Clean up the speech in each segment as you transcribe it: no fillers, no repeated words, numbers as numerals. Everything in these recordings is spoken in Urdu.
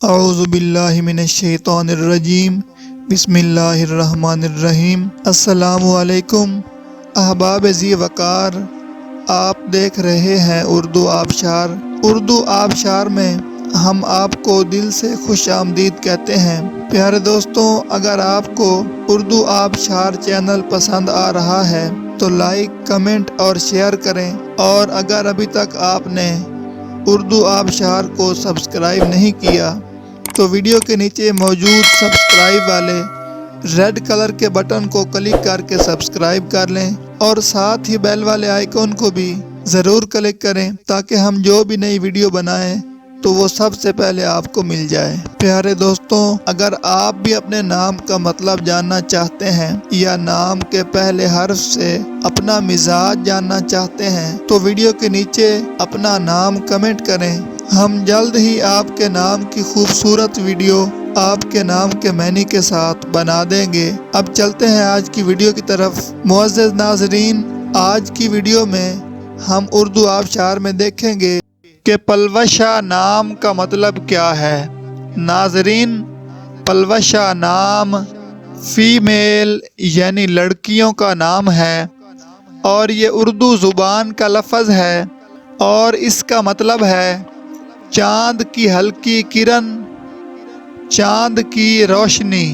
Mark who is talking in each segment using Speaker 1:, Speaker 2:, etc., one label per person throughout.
Speaker 1: اعوذ باللہ من الشیطان الرجیم، بسم اللہ الرحمن الرحیم۔ السلام علیکم احباب ذی وقار، آپ دیکھ رہے ہیں اردو آبشار۔ اردو آبشار میں ہم آپ کو دل سے خوش آمدید کہتے ہیں۔ پیارے دوستوں، اگر آپ کو اردو آبشار چینل پسند آ رہا ہے تو لائک، کمنٹ اور شیئر کریں، اور اگر ابھی تک آپ نے اردو آبشار کو سبسکرائب نہیں کیا تو ویڈیو کے نیچے موجود سبسکرائب والے ریڈ کلر کے بٹن کو کلک کر کے سبسکرائب کر لیں، اور ساتھ ہی بیل والے آئیکن کو بھی ضرور کلک کریں تاکہ ہم جو بھی نئی ویڈیو بنائیں تو وہ سب سے پہلے آپ کو مل جائے۔ پیارے دوستوں، اگر آپ بھی اپنے نام کا مطلب جاننا چاہتے ہیں یا نام کے پہلے حرف سے اپنا مزاج جاننا چاہتے ہیں تو ویڈیو کے نیچے اپنا نام کمنٹ کریں۔ ہم جلد ہی آپ کے نام کی خوبصورت ویڈیو آپ کے نام کے معنی کے ساتھ بنا دیں گے۔ اب چلتے ہیں آج کی ویڈیو کی طرف۔ معزز ناظرین، آج کی ویڈیو میں ہم اردو آبشار میں دیکھیں گے کہ پلوشہ نام کا مطلب کیا ہے۔ ناظرین، پلوشہ نام فیمیل یعنی لڑکیوں کا نام ہے، اور یہ اردو زبان کا لفظ ہے، اور اس کا مطلب ہے چاند کی ہلکی کرن، چاند کی روشنی۔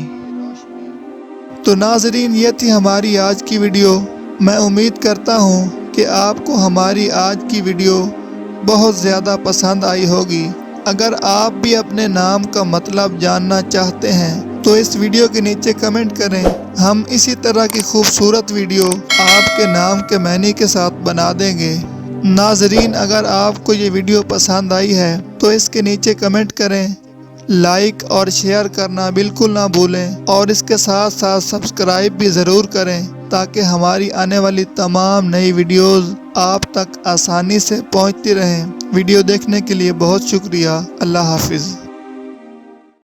Speaker 1: تو ناظرین، یہ تھی ہماری آج کی ویڈیو۔ میں امید کرتا ہوں کہ آپ کو ہماری آج کی ویڈیو بہت زیادہ پسند آئی ہوگی۔ اگر آپ بھی اپنے نام کا مطلب جاننا چاہتے ہیں تو اس ویڈیو کے نیچے کمنٹ کریں۔ ہم اسی طرح کی خوبصورت ویڈیو آپ کے نام کے معنی کے ساتھ بنا دیں گے۔ ناظرین، اگر آپ کو یہ ویڈیو پسند آئی ہے تو اس کے نیچے کمنٹ کریں، لائک اور شیئر کرنا بالکل نہ بھولیں، اور اس کے ساتھ ساتھ سبسکرائب بھی ضرور کریں تاکہ ہماری آنے والی تمام نئی ویڈیوز آپ تک آسانی سے پہنچتی رہیں۔ ویڈیو دیکھنے کے لیے بہت شکریہ۔ اللہ حافظ۔